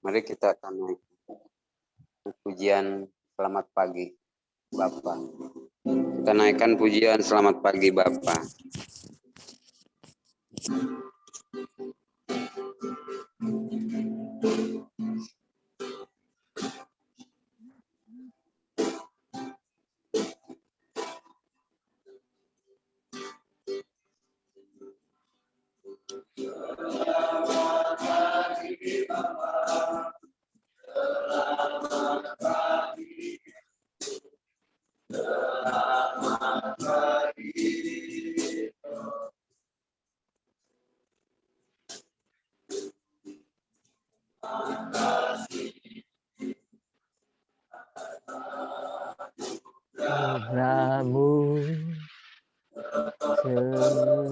Mari kita akan naik pujian selamat pagi Bapak. Kita naikkan pujian selamat pagi Bapak. Ramu berlalu.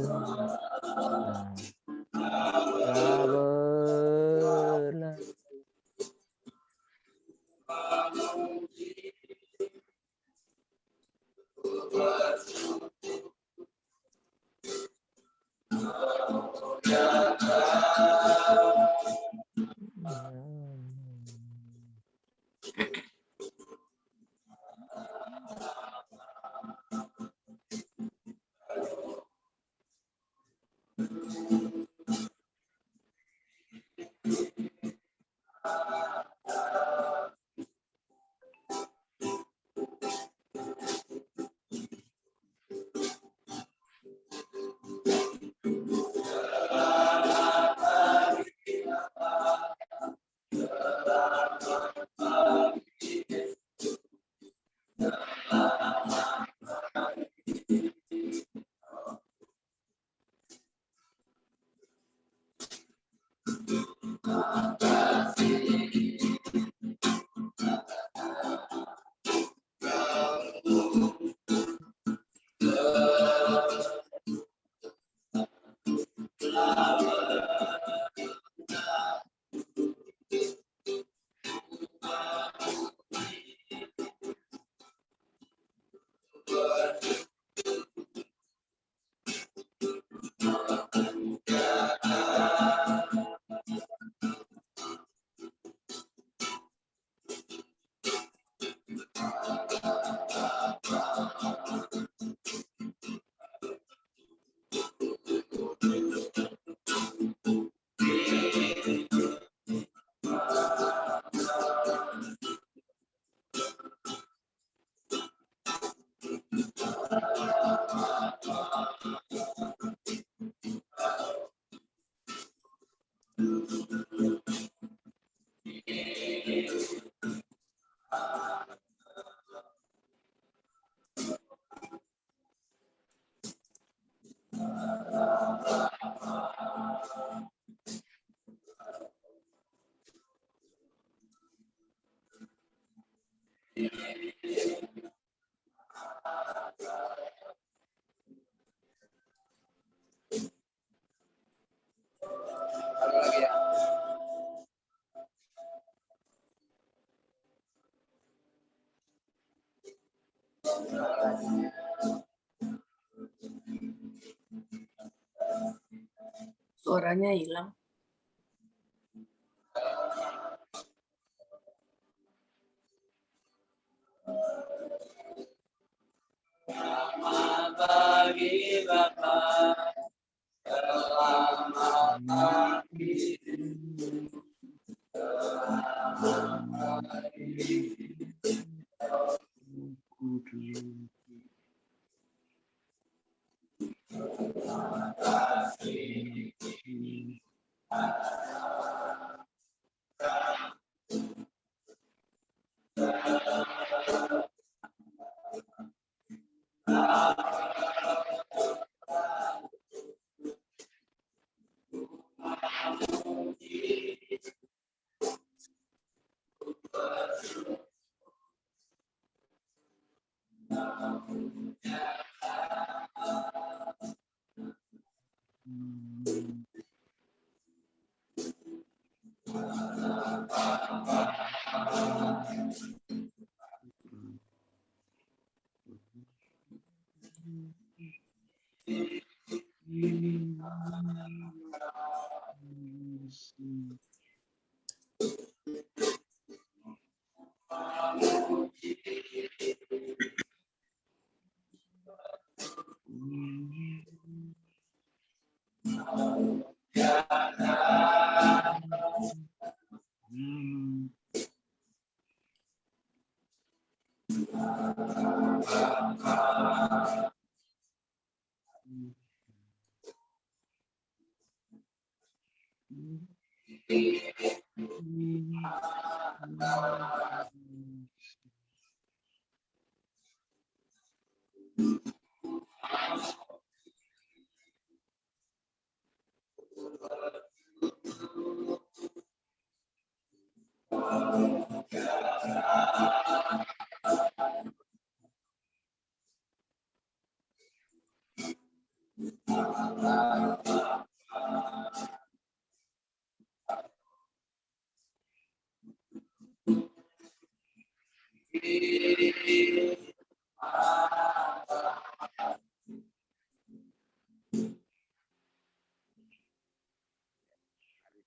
Suaranya hilang. Selamat pagi Bapak. Selamat pagi. Selamat pagi.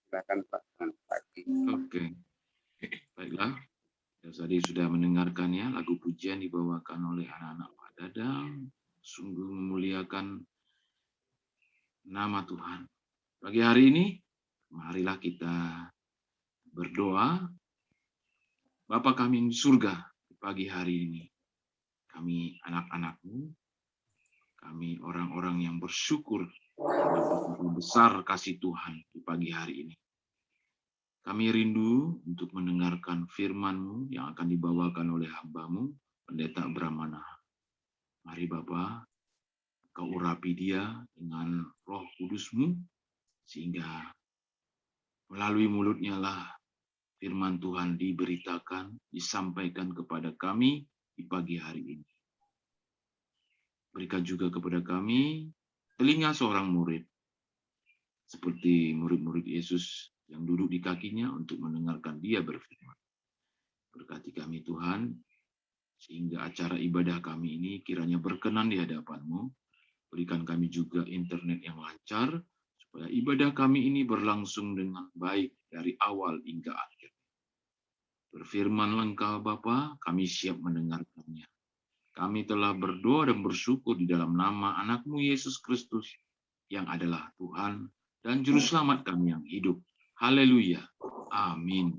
Silakan Pak. Selamat pagi. Oke, baiklah. Ya, tadi sudah mendengarkannya, lagu pujian dibawakan oleh anak-anak Pak Dadang, sungguh memuliakan nama Tuhan. Pagi hari ini, marilah kita berdoa. Bapa kami yang di surga, di pagi hari ini, kami anak-anak-Mu, kami orang-orang yang bersyukur karena besar kasih Tuhan di pagi hari ini. Kami rindu untuk mendengarkan firman-Mu yang akan dibawakan oleh hamba-Mu, Pendeta Brahmana. Mari Bapa, Kau urapi dia dengan Roh Kudus-Mu, sehingga melalui mulutnya lah firman Tuhan diberitakan, disampaikan kepada kami di pagi hari ini. Berikan juga kepada kami telinga seorang murid, seperti murid-murid Yesus yang duduk di kakinya untuk mendengarkan dia berfirman. Berkati kami Tuhan, sehingga acara ibadah kami ini kiranya berkenan di hadapan-Mu. Berikan kami juga internet yang lancar, supaya ibadah kami ini berlangsung dengan baik dari awal hingga akhir. Berfirmanlah Engkau Bapa, kami siap mendengarkannya. Kami telah berdoa dan bersyukur di dalam nama anak-Mu Yesus Kristus, yang adalah Tuhan dan Juru Selamat kami yang hidup. Haleluya. Amin.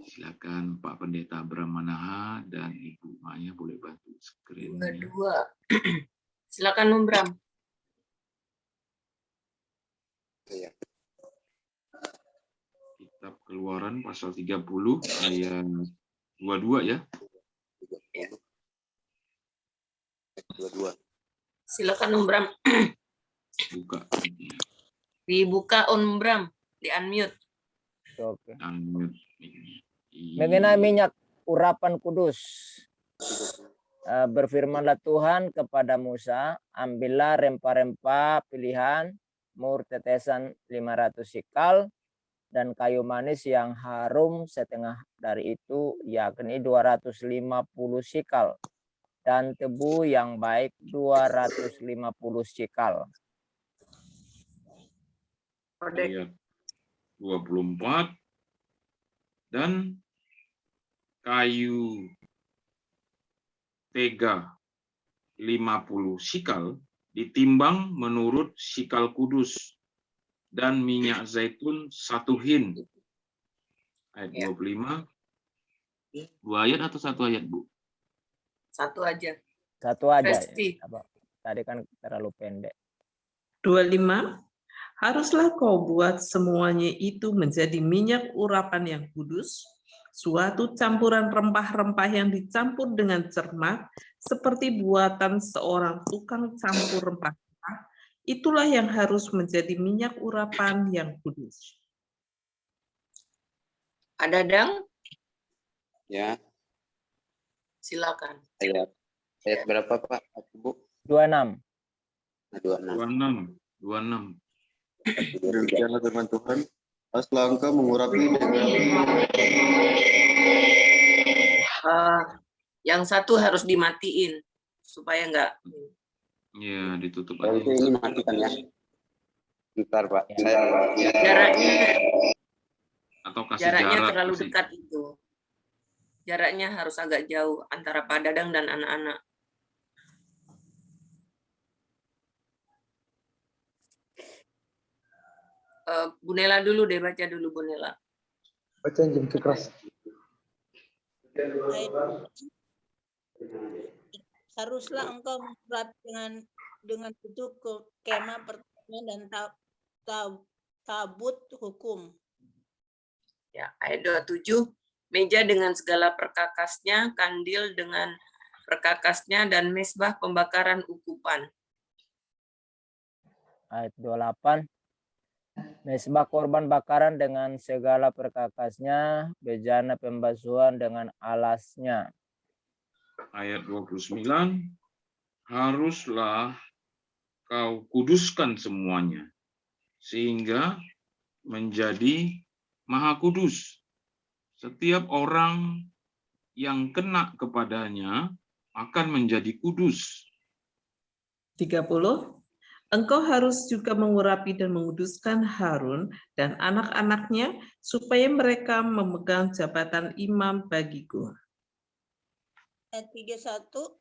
Silakan Pak Pendeta Brahmana dan Ibu Maya boleh bantu screen-nya. Dua. Silakan Om Bram. Iya. Kitab Keluaran pasal 30 ayat 22 ya. Ya. 22. Silakan Om Bram. Buka. Dibuka Om Bram, di unmute. Oke. Unmute. Mengenai minyak urapan kudus. Berfirmanlah Tuhan kepada Musa, ambillah rempah-rempah pilihan, mur tetesan 500 sikal, dan kayu manis yang harum setengah dari itu, yakni 250 sikal, dan tebu yang baik 250 sikal. Ayat 24 dan kayu tega 50 sikal ditimbang menurut sikal kudus, dan minyak zaitun 1 hin. Ayat 25. 2 ayat atau 1 ayat, Bu? Satu aja. Satu aja. Resti. Ya. Tadi kan terlalu pendek. 25. Haruslah kau buat semuanya itu menjadi minyak urapan yang kudus, suatu campuran rempah-rempah yang dicampur dengan cermat, seperti buatan seorang tukang campur rempah-rempah. Itulah yang harus menjadi minyak urapan yang kudus. Ada Dang? Ya, Silakan. ayat berapa Pak? Bu? 26. 26. 26. Demikianlah firman Tuhan, haruslah engkau mengurapi dengan Yang satu harus dimatiin supaya enggak. Ya, ditutup Kalau itu aja. ini matikan ya. Bentar Pak. Ya. Atau kasih Jaraknya jarak. terlalu kasih- dekat itu. Jaraknya harus agak jauh antara Pak Dadang dan anak-anak. Bu Nela dulu deh, baca dulu Bu Nela. baca jam keras. Haruslah engkau membuat dengan itu ke kemah pertemuan dan tabut hukum. Ya, Ayat 27, meja dengan segala perkakasnya, kandil dengan perkakasnya, dan mezbah pembakaran ukupan. Ayat 28, mesbah korban bakaran dengan segala perkakasnya, bejana pembasuhan dengan alasnya. Ayat 29, haruslah kau kuduskan semuanya, sehingga menjadi maha kudus. Setiap orang yang kena kepadanya akan menjadi kudus. 30. Engkau harus juga mengurapi dan menguduskan Harun dan anak-anaknya supaya mereka memegang jabatan imam bagiku. Ayat 31,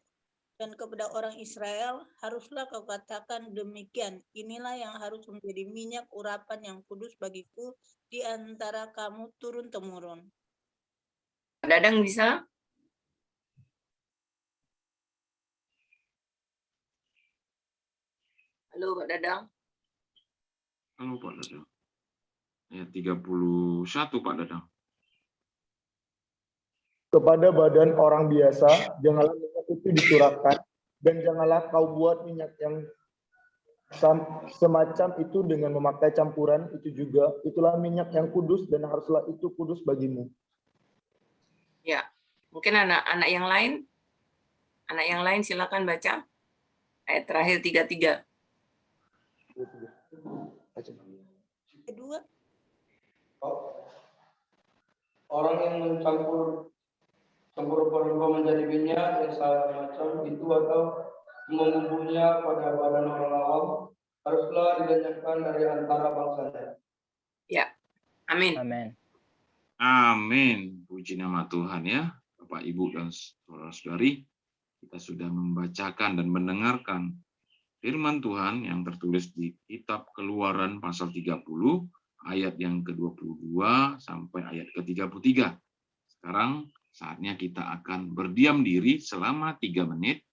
dan kepada orang Israel haruslah kau katakan demikian, inilah yang harus menjadi minyak urapan yang kudus bagiku di antara kamu turun-temurun. Pak Dadang bisa? Halo Pak Dadang. Halo Pak Dadang. Ayat 31 Pak Dadang. Kepada badan orang biasa, janganlah minyak itu dicurahkan, dan janganlah kau buat minyak yang semacam itu dengan memakai campuran itu juga. Itulah minyak yang kudus dan haruslah itu kudus bagimu. Ya, mungkin anak-anak yang lain? Anak yang lain silakan baca. Ayat terakhir 33. Kedua, Orang yang campur rempah menjadi minyak yang semacam itu atau menguburnya pada badan orang awam haruslah dilenyapkan dari antara bangsanya. Ya, amin. Amin. Amin. Puji nama Tuhan ya. Bapak, Ibu, dan saudara-saudari, kita sudah membacakan dan mendengarkan firman Tuhan yang tertulis di kitab Keluaran pasal 30, ayat yang ke-22 sampai ayat ke-33. Sekarang saatnya kita akan berdiam diri selama 3 menit.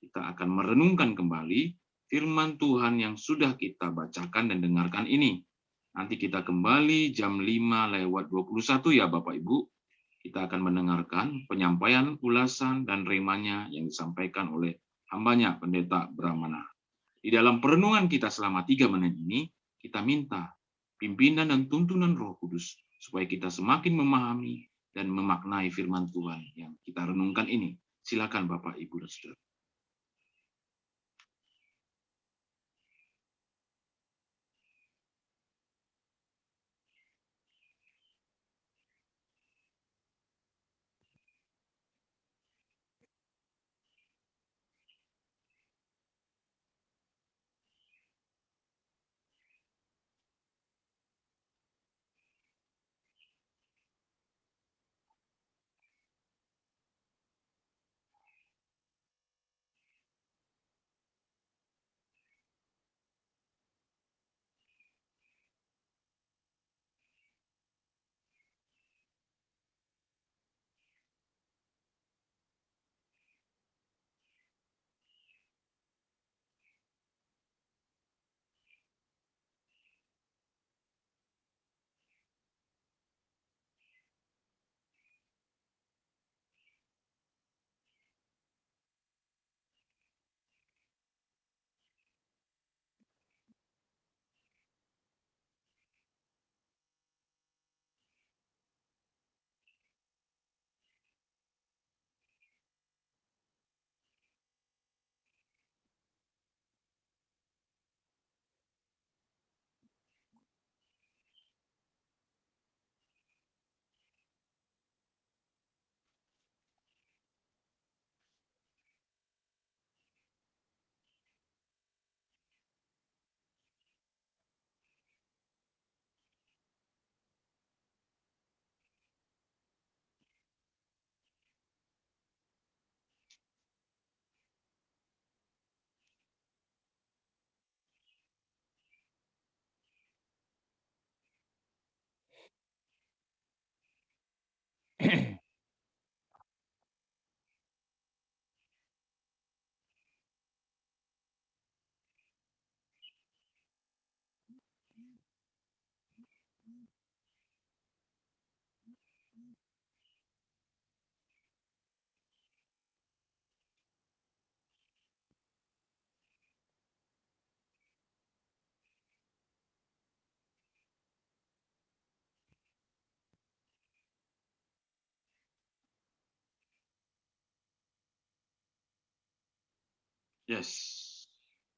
Kita akan merenungkan kembali firman Tuhan yang sudah kita bacakan dan dengarkan ini. Nanti kita kembali jam 5:21 ya Bapak Ibu. Kita akan mendengarkan penyampaian ulasan dan remanya yang disampaikan oleh hambanya Pendeta Brahmana. Di dalam perenungan kita selama 3 menit ini, kita minta pimpinan dan tuntunan Roh Kudus supaya kita semakin memahami dan memaknai firman Tuhan yang kita renungkan ini. Silakan Bapak, Ibu, dan Saudara. Yes.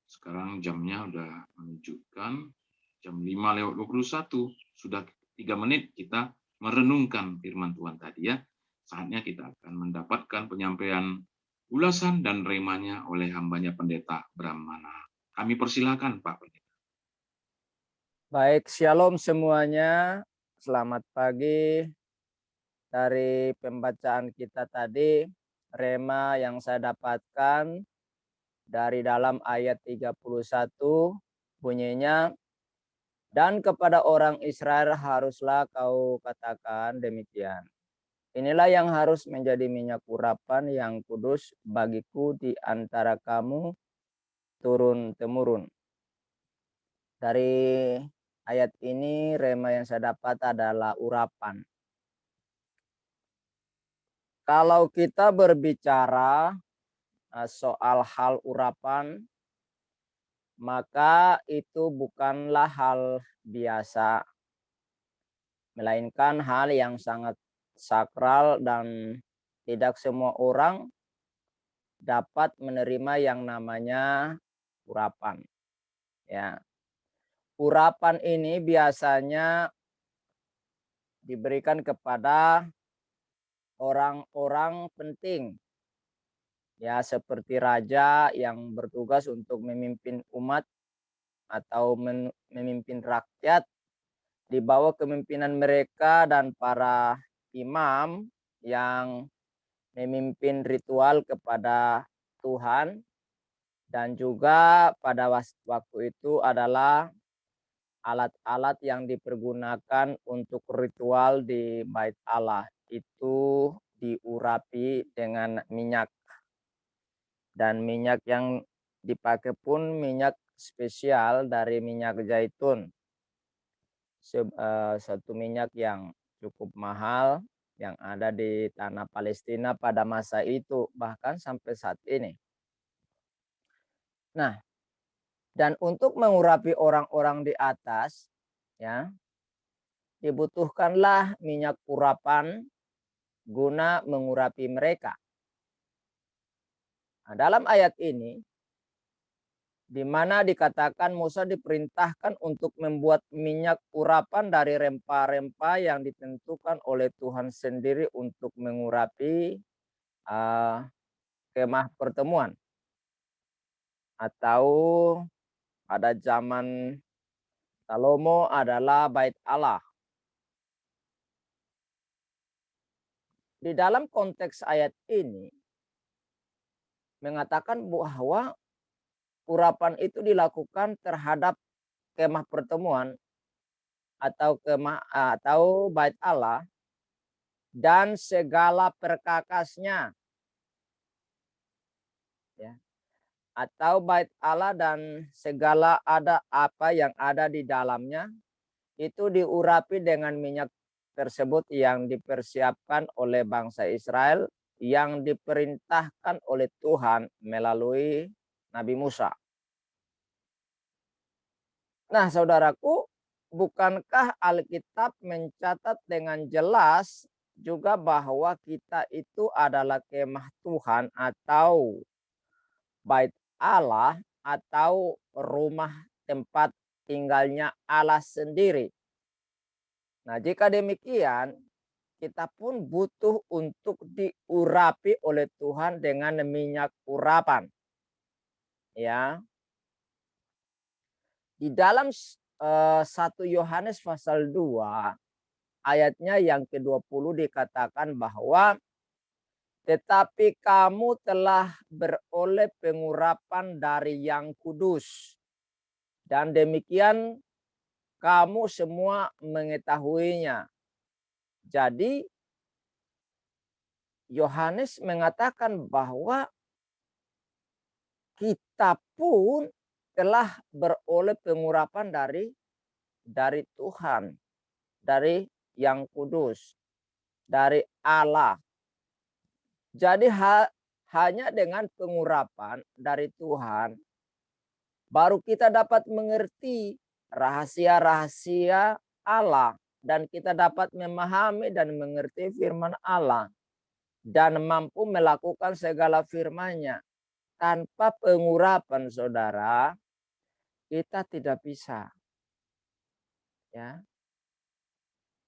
Sekarang jamnya udah menunjukkan jam 5:21. Sudah 3 menit kita merenungkan firman Tuhan tadi ya. Saatnya kita akan mendapatkan penyampaian ulasan dan remanya oleh hambanya Pendeta Brahmana. Kami persilakan Pak Pendeta. Baik, shalom semuanya. Selamat pagi. Dari pembacaan kita tadi, rema yang saya dapatkan dari dalam ayat 31 bunyinya, dan kepada orang Israel haruslah kau katakan demikian. Inilah yang harus menjadi minyak urapan yang kudus bagiku di antara kamu turun-temurun. Dari ayat ini rema yang saya dapat adalah urapan. Kalau kita berbicara soal hal urapan, maka itu bukanlah hal biasa, melainkan hal yang sangat sakral dan tidak semua orang dapat menerima yang namanya urapan. Ya. Urapan ini biasanya diberikan kepada orang-orang penting, ya, seperti raja yang bertugas untuk memimpin umat atau memimpin rakyat di bawah kepemimpinan mereka, dan para imam yang memimpin ritual kepada Tuhan, dan juga pada waktu itu adalah alat-alat yang dipergunakan untuk ritual di Bait Allah itu diurapi dengan minyak, dan minyak yang dipakai pun minyak spesial dari minyak zaitun, satu minyak yang cukup mahal yang ada di tanah Palestina pada masa itu, bahkan sampai saat ini. Nah, dan untuk mengurapi orang-orang di atas, ya, dibutuhkanlah minyak urapan guna mengurapi mereka. Nah, dalam ayat ini, di mana dikatakan Musa diperintahkan untuk membuat minyak urapan dari rempah-rempah yang ditentukan oleh Tuhan sendiri untuk mengurapi kemah pertemuan, atau pada zaman Salomo adalah Bait Allah. Di dalam konteks ayat ini mengatakan bahwa urapan itu dilakukan terhadap kemah pertemuan atau Bait Allah dan segala perkakasnya, ya, atau Bait Allah dan segala apa yang ada di dalamnya itu diurapi dengan minyak tersebut yang dipersiapkan oleh bangsa Israel yang diperintahkan oleh Tuhan melalui Nabi Musa. Nah, saudaraku, bukankah Alkitab mencatat dengan jelas juga bahwa kita itu adalah kemah Tuhan atau Bait Allah atau rumah tempat tinggalnya Allah sendiri? Nah, jika demikian, kita pun butuh untuk diurapi oleh Tuhan dengan minyak urapan. Ya. Di dalam 1 Yohanes pasal 2 ayatnya yang ke-20 dikatakan bahwa tetapi kamu telah beroleh pengurapan dari Yang Kudus, dan demikian kamu semua mengetahuinya. Jadi Yohanes mengatakan bahwa kita pun telah beroleh pengurapan dari Tuhan, dari Yang Kudus, dari Allah. Jadi hanya dengan pengurapan dari Tuhan baru kita dapat mengerti rahasia-rahasia Allah, dan kita dapat memahami dan mengerti firman Allah dan mampu melakukan segala firman-Nya. Tanpa pengurapan saudara, kita tidak bisa. Ya.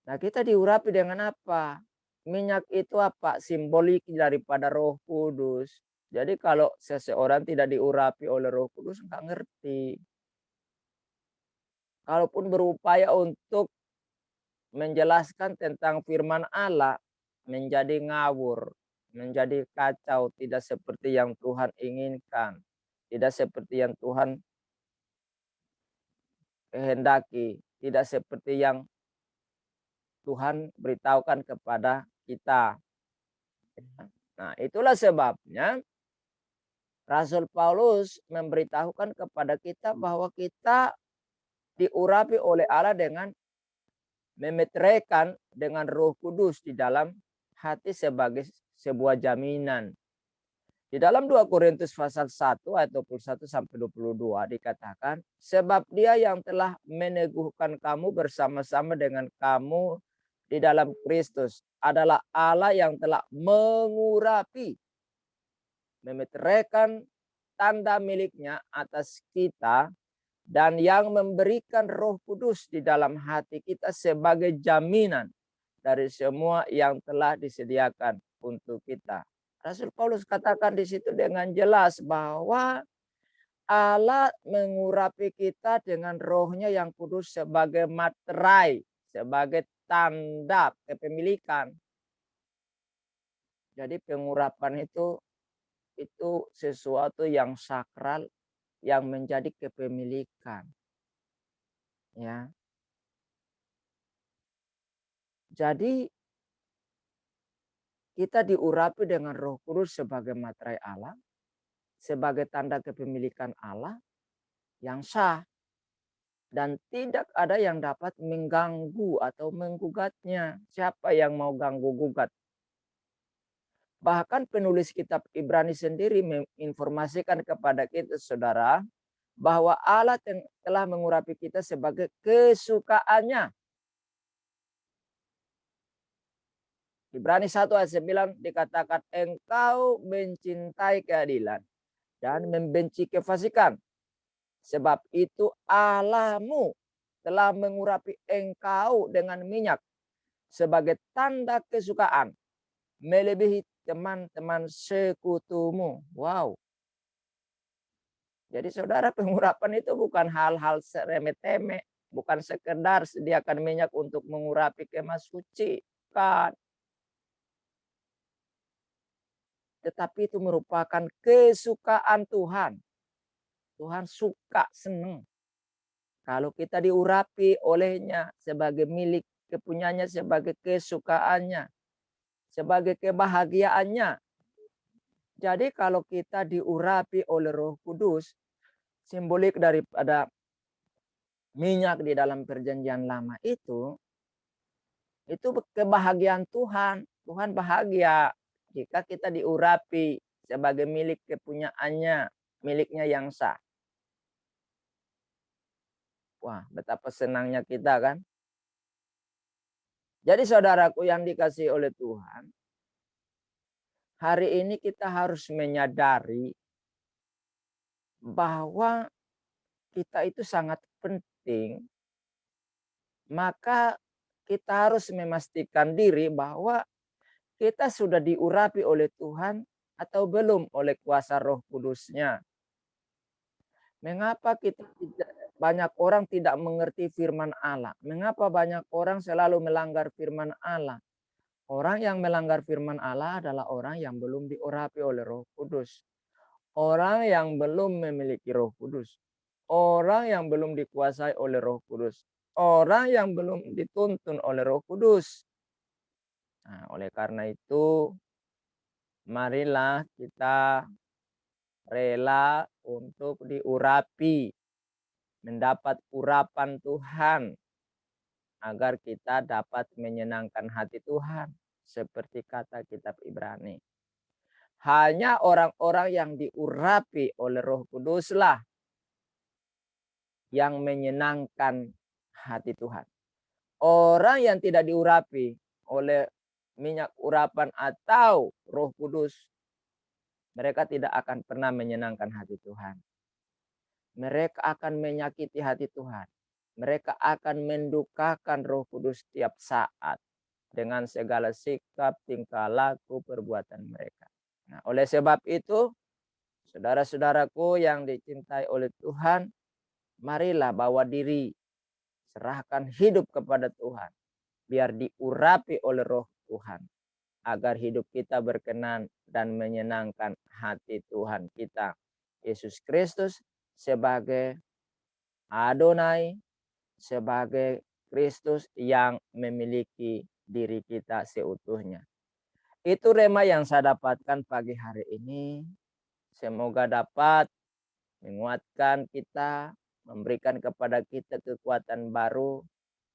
Nah, kita diurapi dengan apa? Minyak itu apa? Simbolik daripada Roh Kudus. Jadi kalau seseorang tidak diurapi oleh Roh Kudus, nggak ngerti. Kalaupun berupaya untuk menjelaskan tentang firman Allah, menjadi ngawur, menjadi kacau, tidak seperti yang Tuhan inginkan, tidak seperti yang Tuhan kehendaki, tidak seperti yang Tuhan beritahukan kepada kita. Nah, itulah sebabnya Rasul Paulus memberitahukan kepada kita bahwa kita diurapi oleh Allah dengan memeteraikan dengan Roh Kudus di dalam hati sebagai sebuah jaminan. Di dalam 2 Korintus pasal 1 ayat 21 sampai 22 dikatakan, sebab Dia yang telah meneguhkan kamu bersama-sama dengan kamu di dalam Kristus adalah Allah yang telah mengurapi, memeteraikan tanda miliknya atas kita, dan yang memberikan Roh Kudus di dalam hati kita sebagai jaminan dari semua yang telah disediakan untuk kita. Rasul Paulus katakan di situ dengan jelas bahwa Allah mengurapi kita dengan Roh-Nya yang kudus sebagai materai, sebagai tanda kepemilikan. Jadi pengurapan itu sesuatu yang sakral yang menjadi kepemilikan. Ya. Jadi kita diurapi dengan Roh Kudus sebagai materai Allah, sebagai tanda kepemilikan Allah yang sah. Dan tidak ada yang dapat mengganggu atau menggugatnya. Siapa yang mau ganggu-gugat? Bahkan penulis kitab Ibrani sendiri menginformasikan kepada kita saudara, bahwa Allah telah mengurapi kita sebagai kesukaannya. Ibrani 1 ayat 9 dikatakan, engkau mencintai keadilan dan membenci kefasikan. Sebab itu Allahmu telah mengurapi engkau dengan minyak sebagai tanda kesukaan, melebihi teman-teman sekutumu. Wow. Jadi saudara, pengurapan itu bukan hal-hal remeh-temeh. Bukan sekedar sediakan minyak untuk mengurapi kemah suci. Bukan. Tetapi itu merupakan kesukaan Tuhan. Tuhan suka, senang kalau kita diurapi olehnya sebagai milik kepunyanya, sebagai kesukaannya, sebagai kebahagiaannya. Jadi kalau kita diurapi oleh Roh Kudus, simbolik daripada minyak di dalam perjanjian lama itu kebahagiaan Tuhan. Tuhan bahagia jika kita diurapi sebagai milik kepunyaannya, miliknya yang sah. Wah, betapa senangnya kita kan. Jadi saudaraku yang dikasihi oleh Tuhan, hari ini kita harus menyadari bahwa kita itu sangat penting. Maka kita harus memastikan diri bahwa kita sudah diurapi oleh Tuhan atau belum oleh kuasa Roh Kudus-Nya. Mengapa banyak orang tidak mengerti firman Allah? Mengapa banyak orang selalu melanggar firman Allah? Orang yang melanggar firman Allah adalah orang yang belum diurapi oleh Roh Kudus. Orang yang belum memiliki Roh Kudus. Orang yang belum dikuasai oleh Roh Kudus. Orang yang belum dituntun oleh Roh Kudus. Nah, oleh karena itu, marilah kita rela untuk diurapi, mendapat urapan Tuhan, agar kita dapat menyenangkan hati Tuhan, seperti kata kitab Ibrani. Hanya orang-orang yang diurapi oleh Roh Kuduslah yang menyenangkan hati Tuhan. Orang yang tidak diurapi oleh minyak urapan atau Roh Kudus, mereka tidak akan pernah menyenangkan hati Tuhan. Mereka akan menyakiti hati Tuhan. Mereka akan mendukakan Roh Kudus setiap saat dengan segala sikap, tingkah laku, perbuatan mereka. Nah, oleh sebab itu, saudara-saudaraku yang dicintai oleh Tuhan, marilah bawa diri, serahkan hidup kepada Tuhan, biar diurapi oleh Roh Tuhan, agar hidup kita berkenan dan menyenangkan hati Tuhan kita, Yesus Kristus, sebagai Adonai, sebagai Kristus yang memiliki diri kita seutuhnya. Itu rema yang saya dapatkan pagi hari ini. Semoga dapat menguatkan kita, memberikan kepada kita kekuatan baru,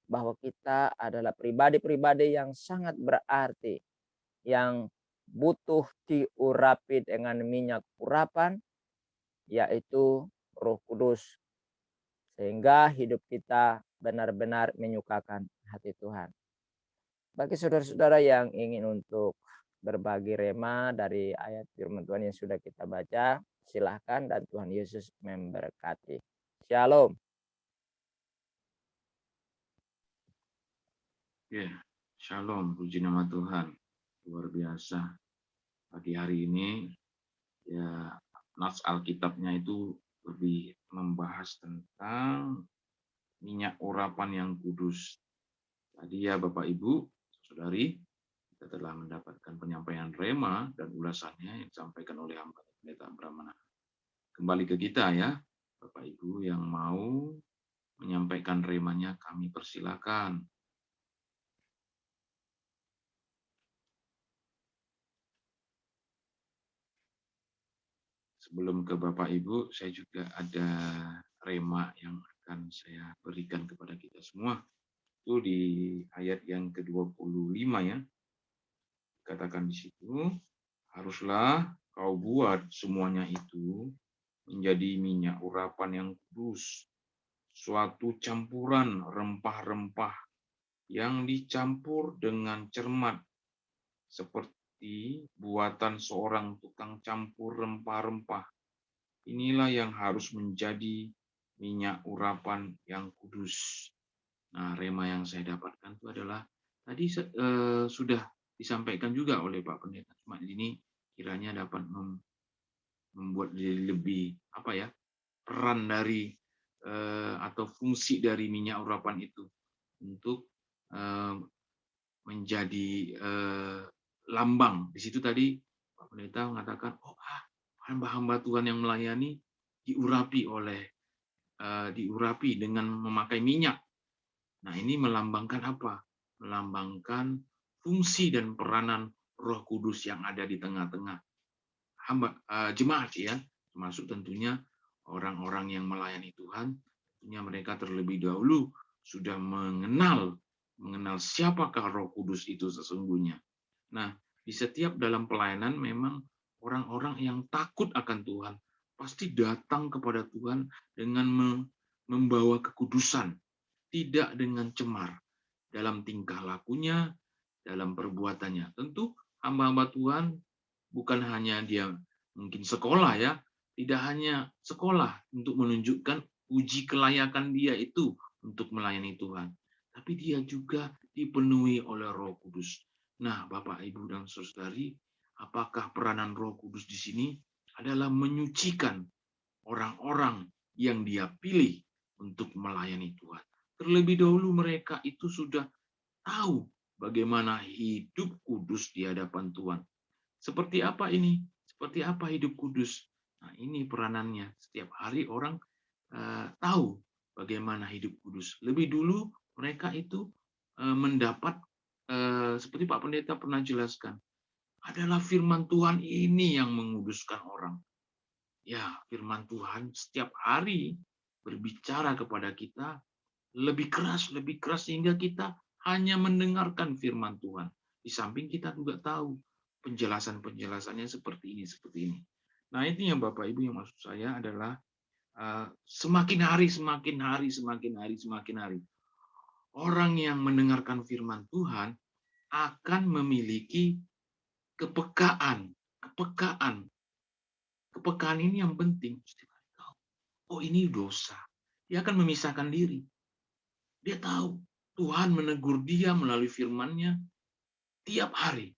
bahwa kita adalah pribadi-pribadi yang sangat berarti, yang butuh diurapi dengan minyak urapan, yaitu Roh Kudus, sehingga hidup kita benar-benar menyukakan hati Tuhan. Bagi saudara-saudara yang ingin untuk berbagi rema dari ayat firman Tuhan yang sudah kita baca, silahkan dan Tuhan Yesus memberkati. Shalom. Ya, shalom, puji nama Tuhan. Luar biasa. Pagi hari ini, ya, nas Alkitabnya itu lebih membahas tentang minyak urapan yang kudus. Tadi ya Bapak Ibu, Saudari, kita telah mendapatkan penyampaian rema dan ulasannya yang disampaikan oleh hamba Pendeta Brahmana. Kembali ke kita ya, Bapak Ibu yang mau menyampaikan remanya, kami persilakan. Sebelum ke Bapak Ibu, saya juga ada rema yang akan saya berikan kepada kita semua. Itu di ayat yang ke-25 ya. Katakan di situ, haruslah kau buat semuanya itu menjadi minyak urapan yang kudus, suatu campuran rempah-rempah yang dicampur dengan cermat, seperti buatan seorang tukang campur rempah-rempah. Inilah yang harus menjadi minyak urapan yang kudus. Nah, rema yang saya dapatkan itu adalah tadi sudah disampaikan juga oleh Pak Pendeta. Cuma ini kiranya dapat membuat lebih peran dari atau fungsi dari minyak urapan itu untuk menjadi lambang. Di situ tadi Pak Pendeta mengatakan, hamba-hamba Tuhan yang melayani diurapi dengan memakai minyak. Nah, ini melambangkan apa? Melambangkan fungsi dan peranan Roh Kudus yang ada di tengah-tengah jemaat ya, termasuk tentunya orang-orang yang melayani Tuhan. Tentunya mereka terlebih dahulu sudah mengenal siapakah Roh Kudus itu sesungguhnya. Nah, di setiap dalam pelayanan memang orang-orang yang takut akan Tuhan pasti datang kepada Tuhan dengan membawa kekudusan, tidak dengan cemar dalam tingkah lakunya, dalam perbuatannya. Tentu hamba-hamba Tuhan bukan hanya dia mungkin sekolah ya, tidak hanya sekolah untuk menunjukkan uji kelayakan dia itu untuk melayani Tuhan, tapi dia juga dipenuhi oleh Roh Kudus. Nah, Bapak, Ibu, dan Saudari, apakah peranan Roh Kudus di sini adalah menyucikan orang-orang yang dia pilih untuk melayani Tuhan. Terlebih dahulu mereka itu sudah tahu bagaimana hidup kudus di hadapan Tuhan. Seperti apa ini? Seperti apa hidup kudus? Nah, ini peranannya. Setiap hari orang tahu bagaimana hidup kudus. Lebih dulu mereka itu mendapat, seperti Pak Pendeta pernah jelaskan, adalah firman Tuhan ini yang menguduskan orang. Ya, firman Tuhan setiap hari berbicara kepada kita lebih keras sehingga kita hanya mendengarkan firman Tuhan. Di samping kita juga tahu penjelasannya seperti ini. Nah, itu yang Bapak Ibu, yang maksud saya adalah semakin hari orang yang mendengarkan firman Tuhan akan memiliki kepekaan kepekaan ini yang penting. Oh, ini dosa. Dia akan memisahkan diri. Dia tahu Tuhan menegur dia melalui firman-Nya tiap hari,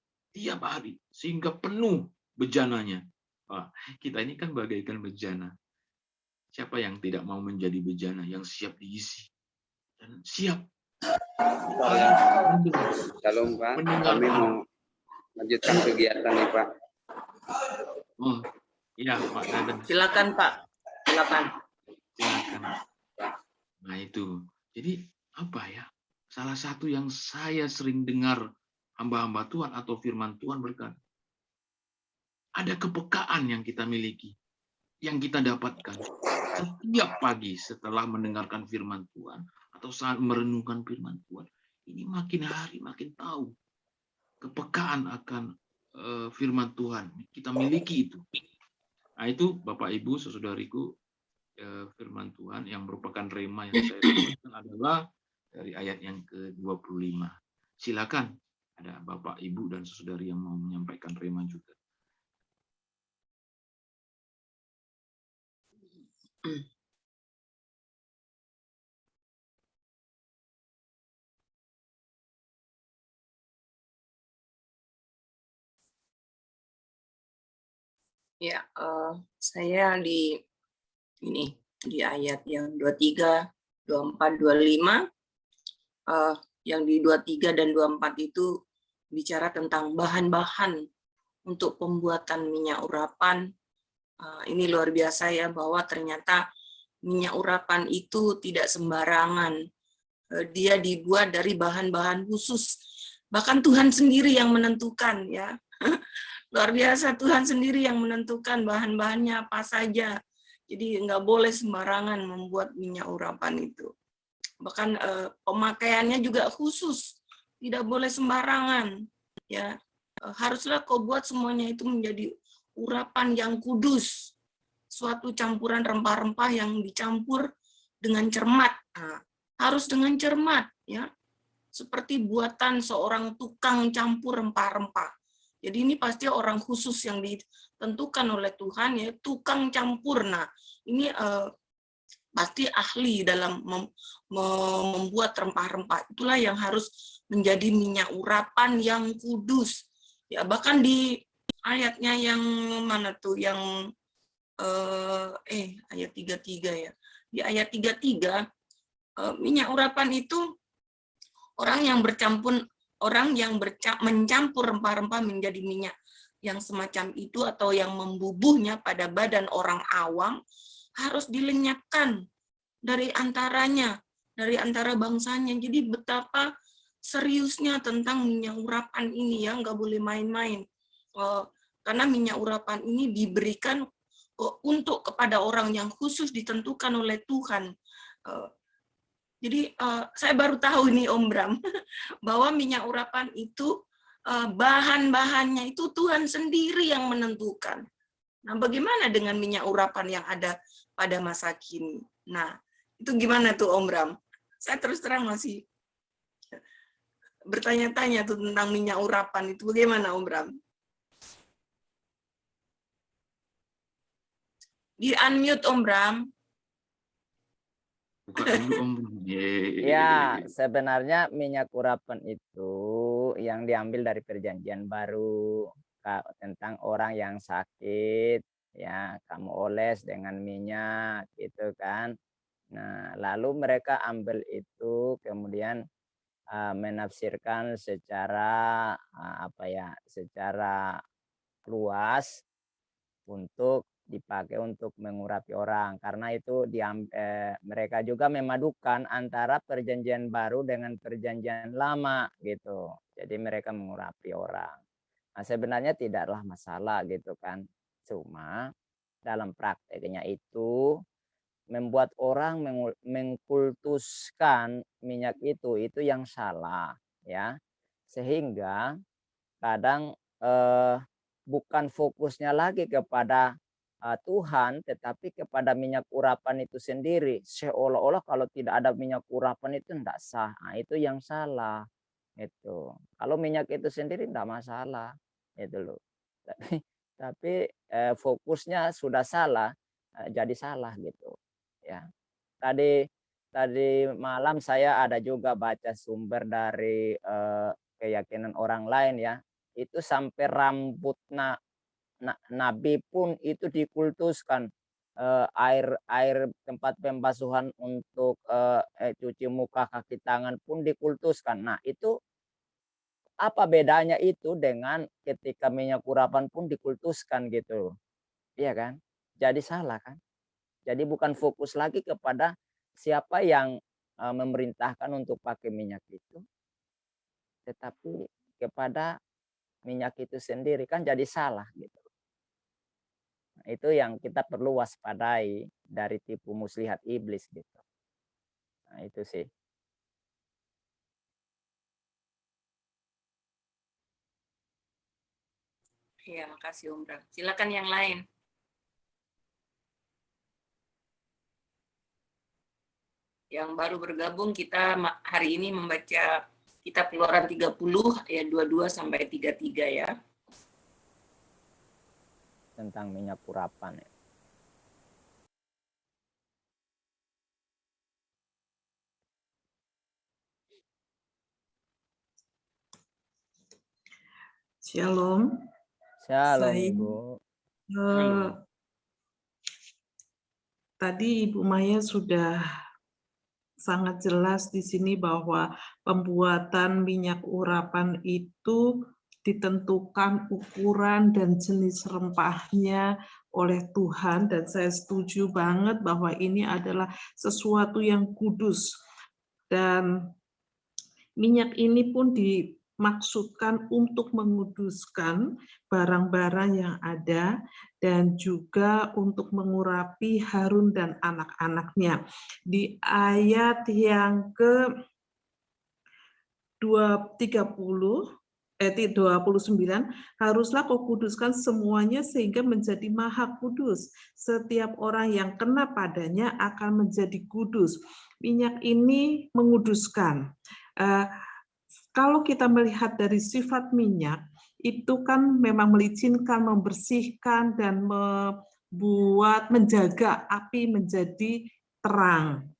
sehingga penuh bejananya. Wah, kita ini kan bagaikan bejana. Siapa yang tidak mau menjadi bejana yang siap diisi dan siap? Shalom Pak, kami mau lanjutkan kegiatan nih Pak. Oh, iya Pak Dadan. Silakan Pak, silakan. Nah itu, jadi apa ya? Salah satu yang saya sering dengar hamba-hamba Tuhan atau firman Tuhan berkata, ada kepekaan yang kita miliki, yang kita dapatkan setiap pagi setelah mendengarkan firman Tuhan atau saat merenungkan firman Tuhan. Ini makin hari makin tahu kepekaan akan firman Tuhan. Kita miliki itu. Nah itu Bapak Ibu, saudariku, firman Tuhan yang merupakan rema yang saya dapatkan adalah dari ayat yang ke-25. Silakan, ada Bapak, Ibu, dan saudari yang mau menyampaikan rema juga. Ya, saya di ayat yang 23, 24, 25, yang di 23 dan 24 itu bicara tentang bahan-bahan untuk pembuatan minyak urapan. Ini luar biasa ya, bahwa ternyata minyak urapan itu tidak sembarangan. Dia dibuat dari bahan-bahan khusus. Bahkan Tuhan sendiri yang menentukan ya. Luar biasa, Tuhan sendiri yang menentukan bahan-bahannya apa saja. Jadi nggak boleh sembarangan membuat minyak urapan itu. Bahkan pemakaiannya juga khusus, tidak boleh sembarangan. Ya, haruslah kau buat semuanya itu menjadi urapan yang kudus, suatu campuran rempah-rempah yang dicampur dengan cermat. Nah, harus dengan cermat, ya, seperti buatan seorang tukang campur rempah-rempah. Jadi ini pasti orang khusus yang ditentukan oleh Tuhan, ya, tukang campur. Nah, ini pasti ahli dalam membuat rempah-rempah. Itulah yang harus menjadi minyak urapan yang kudus. Ya, bahkan di ayatnya yang mana tuh, yang ayat 33 ya. Di ayat 33 minyak urapan itu orang yang mencampur rempah-rempah menjadi minyak yang semacam itu atau yang membubuhnya pada badan orang awam harus dilenyapkan dari antara bangsanya. Jadi betapa seriusnya tentang minyak urapan ini, ya, nggak boleh main-main. Karena minyak urapan ini diberikan untuk kepada orang yang khusus ditentukan oleh Tuhan. Jadi saya baru tahu nih Om Bram, bahwa minyak urapan itu bahan-bahannya itu Tuhan sendiri yang menentukan. Nah, bagaimana dengan minyak urapan yang ada pada masa kini? Nah, itu gimana tuh Om Bram? Saya terus terang masih bertanya-tanya tuh tentang minyak urapan itu. Bagaimana Om Bram? Di-unmute Om Bram. Buka dulu Om. Ya, sebenarnya minyak urapan itu yang diambil dari Perjanjian Baru, tentang orang yang sakit, ya, kamu oles dengan minyak gitu kan. Nah, lalu mereka ambil itu kemudian menafsirkan secara secara luas untuk dipakai untuk mengurapi orang, karena itu mereka juga memadukan antara Perjanjian Baru dengan Perjanjian Lama gitu. Jadi mereka mengurapi orang. Nah, sebenarnya tidaklah masalah gitu kan. Cuma dalam prakteknya itu membuat orang mengkultuskan minyak itu yang salah, ya. Sehingga kadang bukan fokusnya lagi kepada Tuhan, tetapi kepada minyak urapan itu sendiri. Seolah-olah kalau tidak ada minyak urapan itu tidak sah. Nah, itu yang salah. Itu. Kalau minyak itu sendiri tidak masalah. Itu loh. Tapi fokusnya sudah salah, jadi salah gitu. Ya. Tadi malam saya ada juga baca sumber dari keyakinan orang lain ya. Itu sampai rambut nabi pun itu dikultuskan. Air tempat pembasuhan untuk cuci muka, kaki tangan pun dikultuskan. Nah, itu apa bedanya itu dengan ketika minyak urapan pun dikultuskan gitu. Iya kan? Jadi salah kan? Jadi bukan fokus lagi kepada siapa yang memerintahkan untuk pakai minyak itu, tetapi kepada minyak itu sendiri, kan jadi salah gitu. Nah, itu yang kita perlu waspadai dari tipu muslihat iblis gitu. Nah, itu sih. Iya, makasih Om Bram. Silakan yang lain. Yang baru bergabung, kita hari ini membaca kitab Keluaran 30 ayat 22 sampai 33 ya. Tentang minyak urapan ya. Shalom. Shalom Saya, Ibu. Tadi Ibu Maya sudah sangat jelas di sini bahwa pembuatan minyak urapan itu ditentukan ukuran dan jenis rempahnya oleh Tuhan, dan saya setuju banget bahwa ini adalah sesuatu yang kudus, dan minyak ini pun dimaksudkan untuk menguduskan barang-barang yang ada dan juga untuk mengurapi Harun dan anak-anaknya. Di ayat yang ke 29, haruslah kau kuduskan semuanya sehingga menjadi maha kudus. Setiap orang yang kena padanya akan menjadi kudus. Minyak ini menguduskan. Kalau kita melihat dari sifat minyak, itu kan memang melicinkan, membersihkan, dan menjaga api menjadi terang.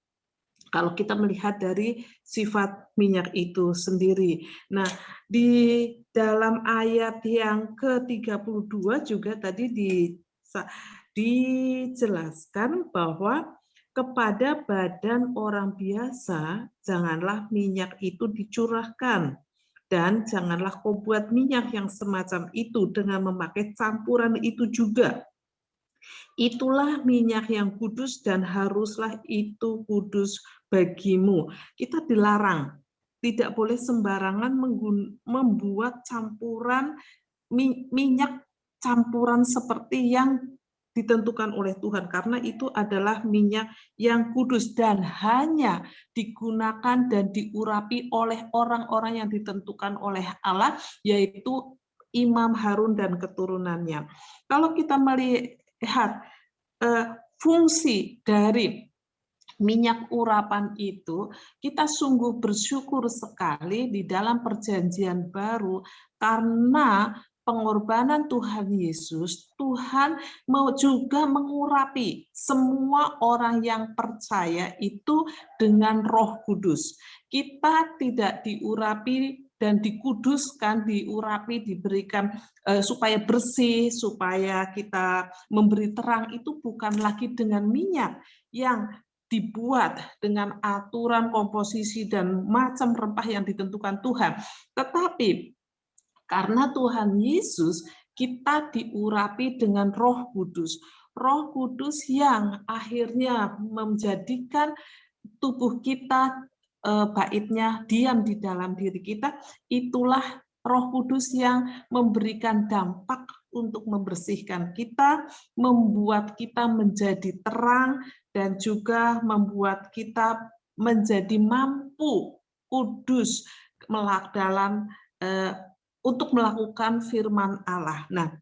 Kalau kita melihat dari sifat minyak itu sendiri. Nah, di dalam ayat yang ke-32 juga tadi dijelaskan bahwa kepada badan orang biasa janganlah minyak itu dicurahkan, dan janganlah kau buat minyak yang semacam itu dengan memakai campuran itu juga. Itulah minyak yang kudus dan haruslah itu kudus bagimu. Kita dilarang, tidak boleh sembarangan membuat campuran minyak campuran seperti yang ditentukan oleh Tuhan, karena itu adalah minyak yang kudus dan hanya digunakan dan diurapi oleh orang-orang yang ditentukan oleh Allah, yaitu Imam Harun dan keturunannya. Kalau kita melihat fungsi dari minyak urapan itu, kita sungguh bersyukur sekali di dalam Perjanjian Baru karena pengorbanan Tuhan Yesus. Tuhan mau juga mengurapi semua orang yang percaya itu dengan Roh Kudus. Kita tidak diurapi dan dikuduskan, diurapi, diberikan supaya bersih, supaya kita memberi terang, itu bukan lagi dengan minyak yang dibuat dengan aturan komposisi dan macam rempah yang ditentukan Tuhan. Tetapi karena Tuhan Yesus, kita diurapi dengan Roh Kudus. Roh Kudus yang akhirnya menjadikan tubuh kita baitnya diam di dalam diri kita, itulah Roh Kudus yang memberikan dampak untuk membersihkan kita, membuat kita menjadi terang, dan juga membuat kita menjadi mampu kudus dalam untuk melakukan firman Allah. Nah,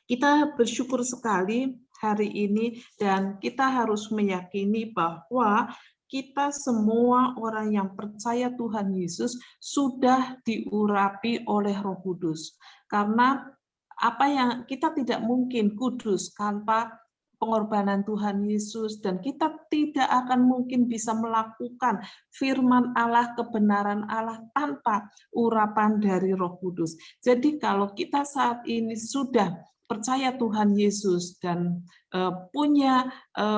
kita bersyukur sekali hari ini, dan kita harus meyakini bahwa kita semua orang yang percaya Tuhan Yesus sudah diurapi oleh Roh Kudus. Karena apa yang kita tidak mungkin kudus tanpa pengorbanan Tuhan Yesus, dan kita tidak akan mungkin bisa melakukan firman Allah, kebenaran Allah tanpa urapan dari Roh Kudus. Jadi kalau kita saat ini sudah percaya Tuhan Yesus dan punya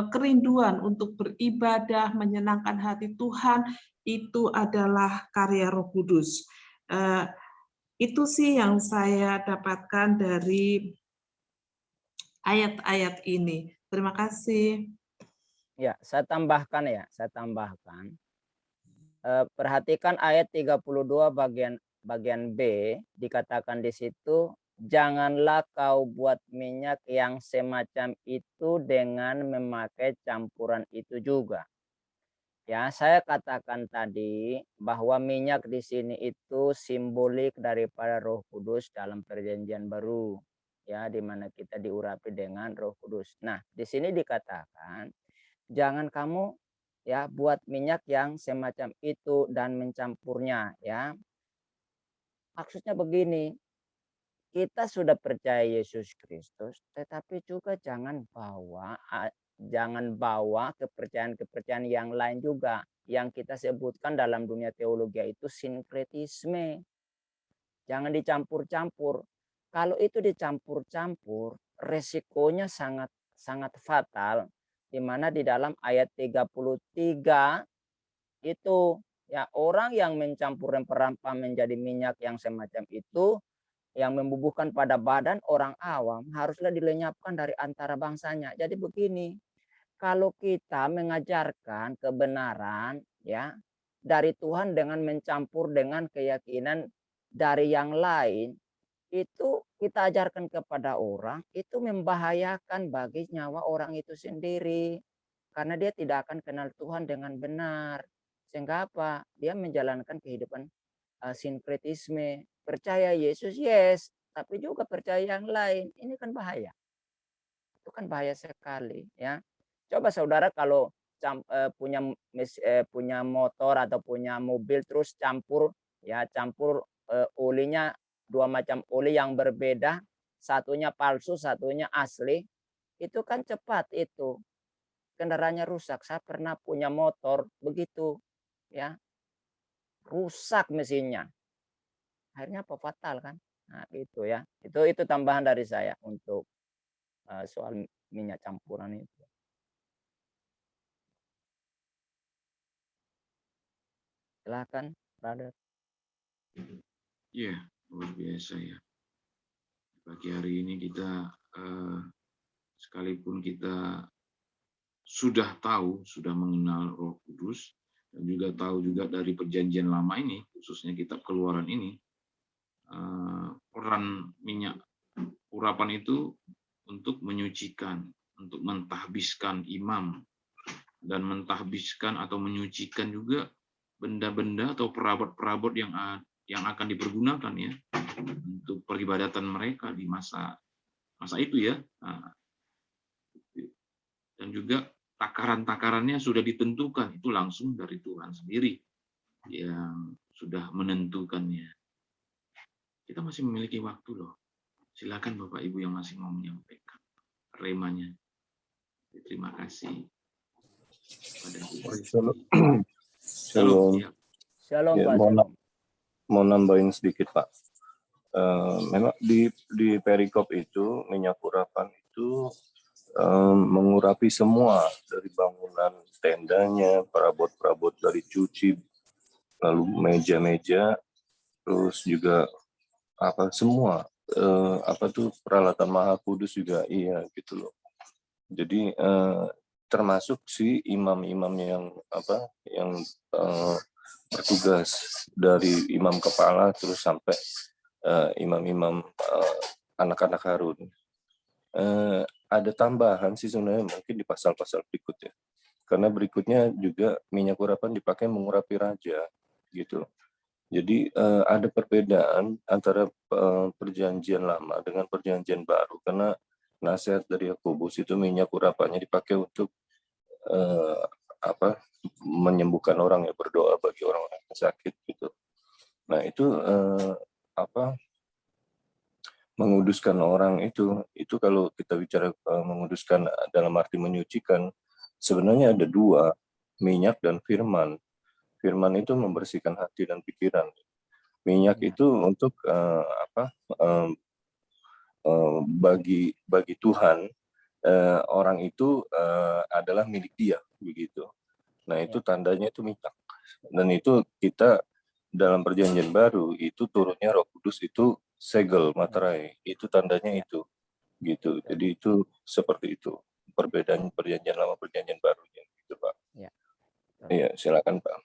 kerinduan untuk beribadah, menyenangkan hati Tuhan, itu adalah karya Roh Kudus. Itu sih yang saya dapatkan dari ayat-ayat ini. Terima kasih. Ya, saya tambahkan. Perhatikan ayat 32 bagian B, dikatakan di situ, janganlah kau buat minyak yang semacam itu dengan memakai campuran itu juga. Ya, saya katakan tadi bahwa minyak di sini itu simbolik daripada Roh Kudus dalam Perjanjian Baru, ya, di mana kita diurapi dengan Roh Kudus. Nah, di sini dikatakan jangan kamu ya buat minyak yang semacam itu dan mencampurnya, ya. Maksudnya begini, kita sudah percaya Yesus Kristus, tetapi juga jangan bawa kepercayaan-kepercayaan yang lain juga, yang kita sebutkan dalam dunia teologi itu sinkretisme. Jangan dicampur-campur. Kalau itu dicampur-campur, resikonya sangat fatal, di mana di dalam ayat 33 itu ya, orang yang mencampur rempah-rempah menjadi minyak yang semacam itu, yang membubuhkan pada badan orang awam, haruslah dilenyapkan dari antara bangsanya. Jadi begini, kalau kita mengajarkan kebenaran ya dari Tuhan dengan mencampur dengan keyakinan dari yang lain, itu kita ajarkan kepada orang, itu membahayakan bagi nyawa orang itu sendiri. Karena dia tidak akan kenal Tuhan dengan benar. Sehingga apa? Dia menjalankan kehidupan sinkretisme. Percaya Yesus, yes, tapi juga percaya yang lain. Ini kan bahaya. Itu kan bahaya sekali, ya. Coba saudara kalau punya motor atau punya mobil terus campur olinya 2 macam oli yang berbeda, satunya palsu, satunya asli, itu kan cepat itu kendaraannya rusak. Saya pernah punya motor begitu, ya, rusak mesinnya. Akhirnya apa? Fatal kan. Nah, itu ya. Itu tambahan dari saya untuk soal minyak campuran itu. Silakan, brother. Iya, luar biasa ya. Pagi hari ini kita sekalipun kita sudah tahu, sudah mengenal Roh Kudus, dan juga tahu juga dari Perjanjian Lama ini, khususnya kitab Keluaran ini, peran minyak urapan itu untuk menyucikan, untuk mentahbiskan imam, dan mentahbiskan atau menyucikan juga benda-benda atau perabot-perabot yang akan dipergunakan ya untuk peribadatan mereka di masa itu ya. Nah, dan juga takaran-takarannya sudah ditentukan, itu langsung dari Tuhan sendiri yang sudah menentukannya. Kita masih memiliki waktu loh. Silakan Bapak Ibu yang masih mau menyampaikan remanya. Terima kasih. Shalom. Shalom, Ya, Pak. mau nambahin sedikit Pak. Memang di perikop itu minyak urapan itu mengurapi semua dari bangunan tendanya, perabot-perabot dari cuci, lalu meja-meja, terus juga semua peralatan Maha Kudus juga iya gitu loh. Jadi termasuk si imam-imam yang bertugas dari imam kepala terus sampai imam-imam anak-anak Harun. Ada tambahan sih sebenarnya mungkin di pasal-pasal berikutnya. Karena berikutnya juga minyak urapan dipakai mengurapi raja gitu. Jadi ada perbedaan antara Perjanjian Lama dengan Perjanjian Baru, karena nasihat dari Yakobus itu minyak urapannya dipakai untuk menyembuhkan orang, ya, berdoa bagi orang-orang yang sakit gitu. Nah itu menguduskan orang itu kalau kita bicara menguduskan dalam arti menyucikan, sebenarnya ada dua, minyak dan firman. Firman itu membersihkan hati dan pikiran. Minyak Ya. itu untuk bagi Tuhan, orang itu adalah milik Dia, begitu. Nah, itu tandanya itu minyak. Dan itu kita dalam perjanjian baru itu turunnya Roh Kudus itu segel materai. Itu tandanya itu, gitu. Jadi itu seperti itu perbedaan perjanjian lama perjanjian baru, gitu, Pak. Ya. Iya, silakan, Pak.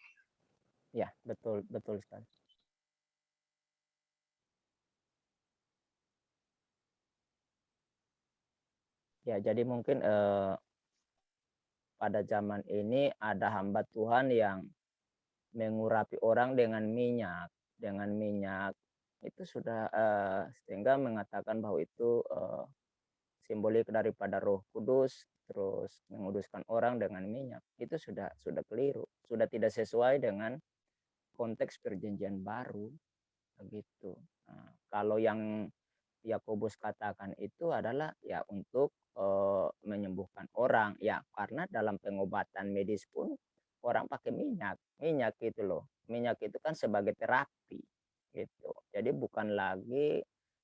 Ya, betul sekali. Ya, jadi mungkin pada zaman ini ada hamba Tuhan yang mengurapi orang dengan minyak itu sudah sehingga mengatakan bahwa itu simbolik daripada Roh Kudus, terus menguduskan orang dengan minyak. Itu sudah keliru, sudah tidak sesuai dengan konteks perjanjian baru, begitu. Nah, kalau yang Yakobus katakan itu adalah ya untuk menyembuhkan orang, ya karena dalam pengobatan medis pun orang pakai minyak gitu loh. Minyak itu kan sebagai terapi gitu, jadi bukan lagi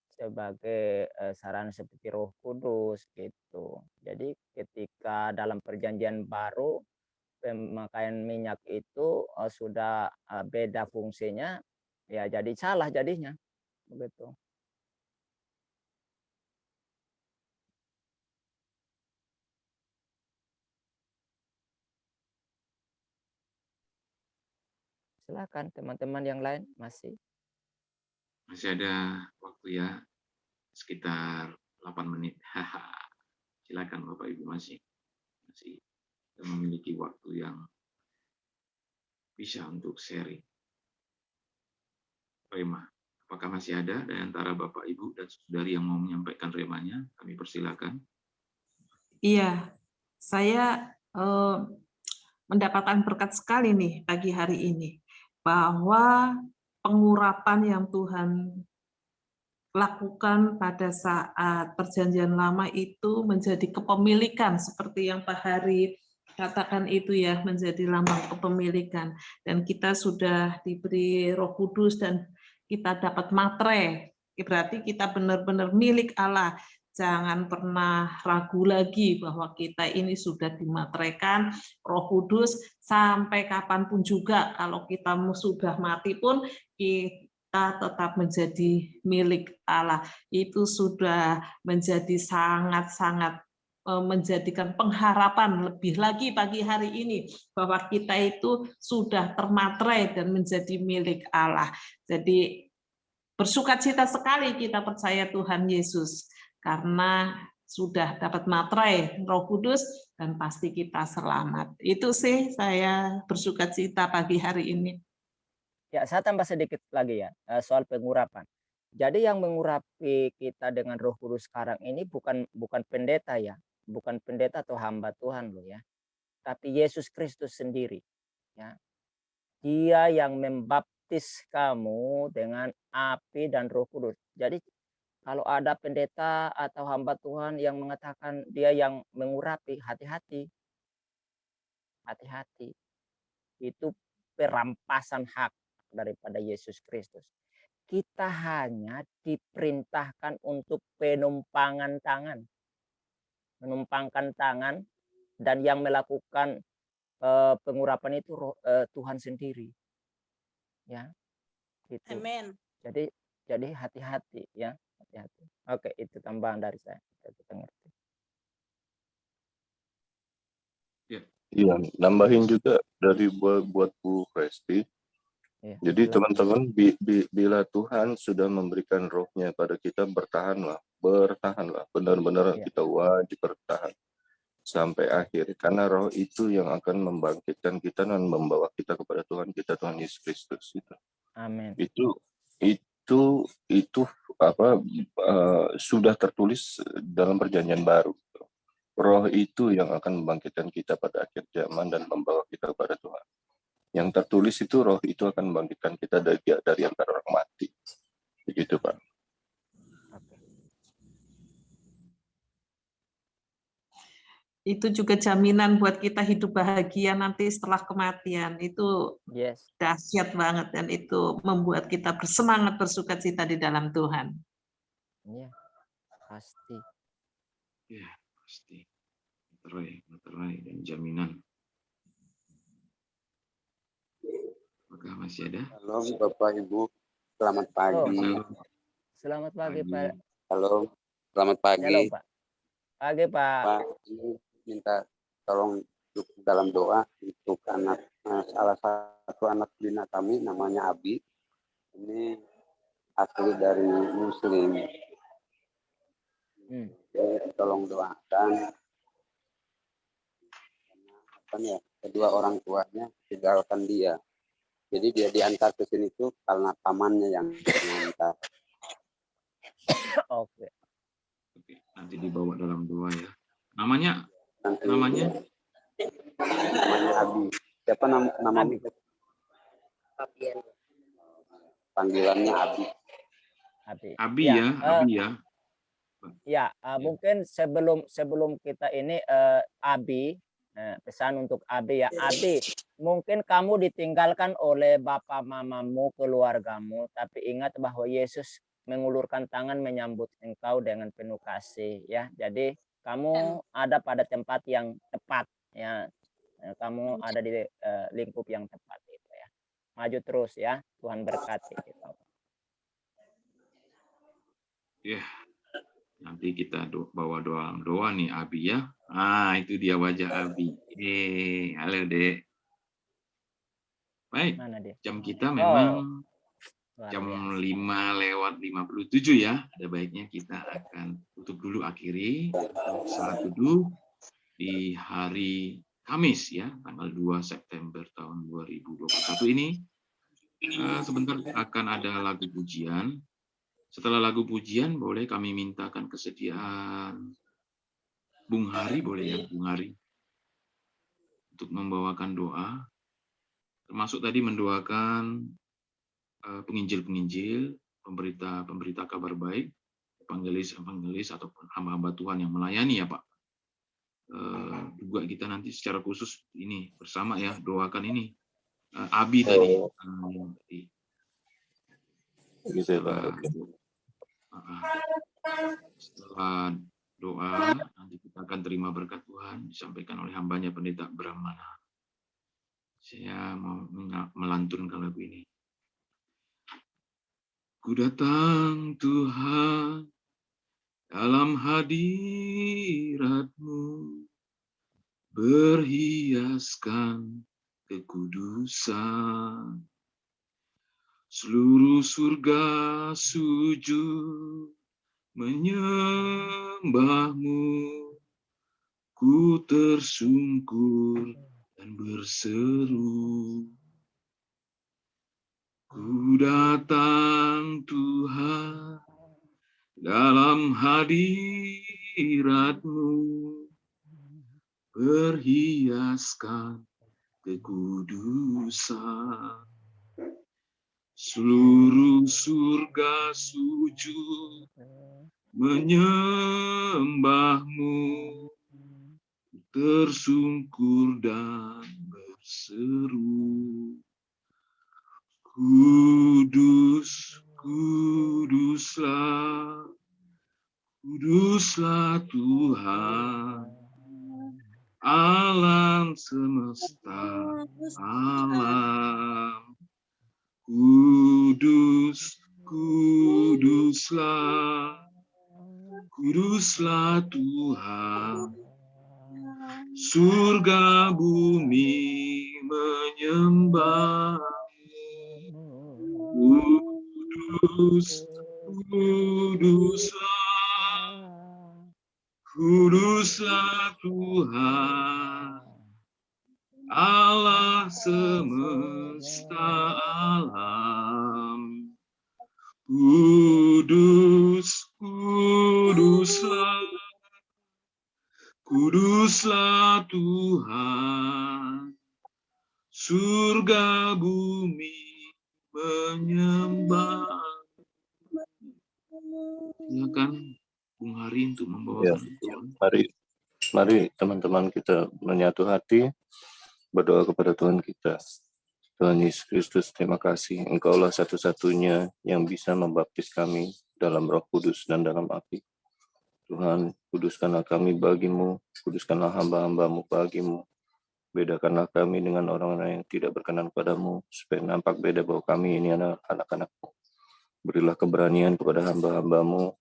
sebagai sarana seperti Roh Kudus gitu. Jadi ketika dalam perjanjian baru pemakaian minyak itu sudah beda fungsinya, ya jadi salah jadinya begitu. Silakan teman-teman yang lain masih ada waktu ya, sekitar 8 menit. Silakan Bapak Ibu masih memiliki waktu yang bisa untuk sharing. Rema, apakah masih ada dari antara Bapak Ibu dan saudari yang mau menyampaikan remanya? Kami persilakan. Iya, saya mendapatkan berkat sekali nih pagi hari ini, bahwa pengurapan yang Tuhan lakukan pada saat perjanjian lama itu menjadi kepemilikan, seperti yang Pak Hari katakan itu ya, menjadi lambang kepemilikan. Dan kita sudah diberi Roh Kudus dan kita dapat materai, berarti kita benar-benar milik Allah. Jangan pernah ragu lagi bahwa kita ini sudah dimateraikan Roh Kudus sampai kapanpun juga. Kalau kita sudah mati pun kita tetap menjadi milik Allah. Itu sudah menjadi sangat-sangat menjadikan pengharapan lebih lagi pagi hari ini bahwa kita itu sudah termaterai dan menjadi milik Allah. Jadi bersukacita sekali kita percaya Tuhan Yesus karena sudah dapat materai Roh Kudus dan pasti kita selamat. Itu sih saya bersukacita pagi hari ini. ya, saya tambah sedikit lagi ya soal pengurapan. Jadi yang mengurapi kita dengan Roh Kudus sekarang ini bukan pendeta ya, bukan pendeta atau hamba Tuhan loh ya, tapi Yesus Kristus sendiri ya. Dia yang membaptis kamu dengan api dan Roh Kudus. Jadi kalau ada pendeta atau hamba Tuhan yang mengatakan dia yang mengurapi, hati-hati. Hati-hati. Itu perampasan hak daripada Yesus Kristus. Kita hanya diperintahkan untuk penumpangan tangan. Menumpangkan tangan, dan yang melakukan pengurapan itu Tuhan sendiri. Ya. Gitu. Amin. Jadi hati-hati ya, hati-hati. Oke, itu tambahan dari saya. Kita ngerti. Iya, nambahin juga dari buat Bu Presti. Ya, jadi silakan. teman-teman, bila Tuhan sudah memberikan rohnya pada kita, bertahanlah, benar-benar Ya. kita wajib bertahan sampai akhir, karena roh itu yang akan membangkitkan kita dan membawa kita kepada Tuhan kita, Tuhan Yesus Kristus. Amin. Itu sudah tertulis dalam perjanjian baru. Roh itu yang akan membangkitkan kita pada akhir zaman dan membawa kita kepada Tuhan. Yang tertulis itu, roh itu akan membangkitkan kita dari antara orang mati. Begitu, Pak. Itu juga jaminan buat kita hidup bahagia nanti setelah kematian. Itu Yes. dahsyat banget dan itu membuat kita bersemangat bersukacita di dalam Tuhan. Iya, pasti. Ya, pasti. Materai dan jaminan. Apakah masih ada? Halo Bapak Ibu, selamat pagi. Halo. Selamat pagi, Pak. Halo, selamat pagi. Halo, Pak. Pagi, Pak. Pak, ini minta tolong dalam doa untuk anak salah satu anak bina kami namanya Abi. Ini asli dari Muslim. Jadi tolong doakan. Karena kedua orang tuanya tinggalkan dia. Jadi dia diantar ke sini tuh karena pamannya yang mengantar. Oke. Nanti dibawa dalam doa ya. Namanya Namanya Abi. Siapa namanya? Panggilannya Abi. Abi ya. Ya, mungkin sebelum kita ini Abi, pesan untuk Abi ya. Abi, mungkin kamu ditinggalkan oleh bapak mamamu, keluargamu, tapi ingat bahwa Yesus mengulurkan tangan menyambut engkau dengan penuh kasih ya. Jadi kamu ada pada tempat yang tepat ya. Kamu ada di lingkup yang tepat itu ya. Maju terus ya. Tuhan berkati kita. Ya. Nanti kita bawa doa nih Abi ya. Itu dia wajah Abi. Halo Dek. Baik. Mana dia? Jam kita memang jam 5:57 ya. Ada baiknya kita akan tutup dulu, akhiri saat duduk di hari Kamis ya, tanggal 2 September tahun 2021 ini. Sebentar akan ada lagu pujian. Setelah lagu pujian, boleh kami mintakan kesediaan Bung Hari, boleh ya Bung Hari, untuk membawakan doa, termasuk tadi mendoakan penginjil-penginjil, pemberita kabar baik, evangelis ataupun hamba-hamba Tuhan yang melayani ya Pak. Juga kita nanti secara khusus ini bersama ya, doakan ini Abi tadi. Setelah doa, nanti kita akan terima berkat Tuhan disampaikan oleh hambanya Pendeta Brahmana. Saya mau melantunkan lagu ini. Ku datang Tuhan dalam hadirat-Mu, berhiaskan kekudusan. Seluruh surga sujud menyembah-Mu, ku tersungkur dan berseru. Ku datang Tuhan dalam hadirat-Mu, berhiaskan kekudusan. Seluruh surga sujud menyembah-Mu, tersungkur dan berseru. Kudus, kuduslah, kuduslah Tuhan, alam semesta, alam. Kudus, kuduslah, kuduslah Tuhan, surga bumi menyembah. Kudus, kuduslah, kuduslah Tuhan, Allah semesta alam. Kudus, kuduslah, kuduslah Tuhan, surga bumi menyembah. Silakan Bung Hari untuk membawakan. Ya, mari Mari teman-teman kita menyatu hati, berdoa kepada Tuhan kita. Tuhan Yesus Kristus, terima kasih. Engkaulah satu-satunya yang bisa membaptis kami dalam Roh Kudus dan dalam api. Tuhan, kuduskanlah kami bagimu, kuduskanlah hamba-hambamu bagimu. Bedakanlah kami dengan orang-orang yang tidak berkenan padamu, supaya nampak beda bahwa kami ini adalah anak-anakmu. Berilah keberanian kepada hamba-hambamu,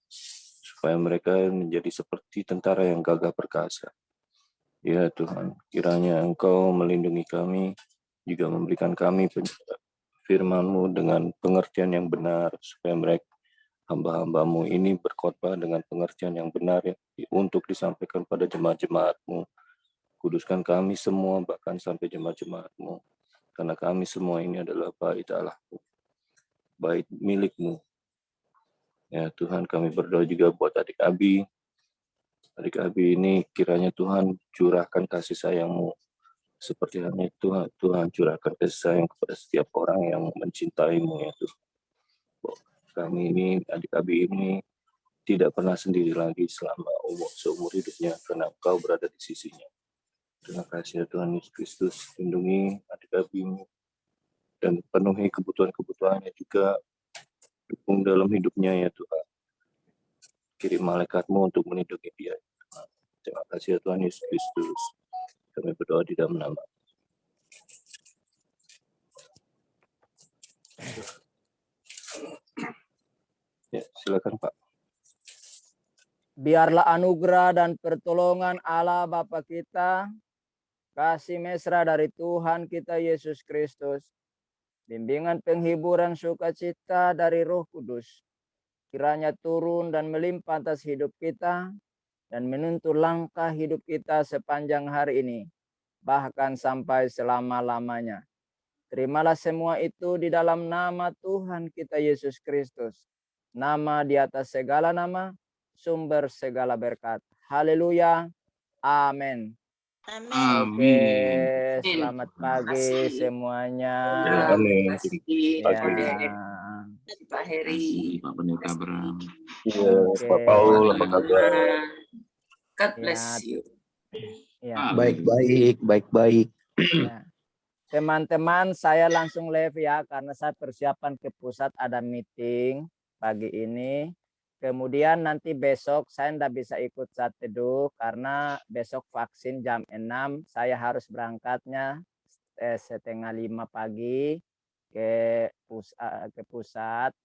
supaya mereka menjadi seperti tentara yang gagah perkasa. Ya Tuhan, kiranya Engkau melindungi kami, juga memberikan kami firman-Mu dengan pengertian yang benar, supaya mereka hamba-hamba-Mu ini berkhotbah dengan pengertian yang benar ya, untuk disampaikan pada jemaat-jemaat-Mu. Kuduskan kami semua, bahkan sampai jemaat-jemaat-Mu, karena kami semua ini adalah bait Allah-Mu, bait milik-Mu. Ya Tuhan, kami berdoa juga buat adik Abi. Adik Abi ini kiranya Tuhan curahkan kasih sayang-Mu, seperti halnya Tuhan curahkan kasih sayang kepada setiap orang yang mencintai-Mu ya Tuhan. Kami ini, adik Abi ini tidak pernah sendiri lagi selama seumur hidupnya, karena Engkau berada di sisinya. Terima kasih ya Tuhan Yesus Kristus, lindungi adik Abi ini dan penuhi kebutuhan-kebutuhannya juga, dukung dalam hidupnya ya Tuhan. Kirim malaikat-Mu untuk melindungi dia. Terima kasih ya Tuhan Yesus Kristus. Kami berdoa di dalam nama. Ya, silakan Pak. Biarlah anugerah dan pertolongan Allah Bapa kita, kasih mesra dari Tuhan kita Yesus Kristus, bimbingan penghiburan sukacita dari Roh Kudus, kiranya turun dan melimpah atas hidup kita, dan menuntun langkah hidup kita sepanjang hari ini, bahkan sampai selama-lamanya. Terimalah semua itu di dalam nama Tuhan kita Yesus Kristus, nama di atas segala nama, sumber segala berkat. Haleluya. Amin. Amin. Oke, selamat pagi semuanya. Amin. Ya. Pak Heri. Pak Pendeta Bram. Iya, Pak Paul, apa kabar? God bless you. Ya. Baik. Ya. Teman-teman, saya langsung live ya, karena saya persiapan ke pusat ada meeting pagi ini. Kemudian nanti besok saya tidak bisa ikut saat teduh karena besok vaksin jam 6. Saya harus berangkatnya 4:30 pagi ke pusat.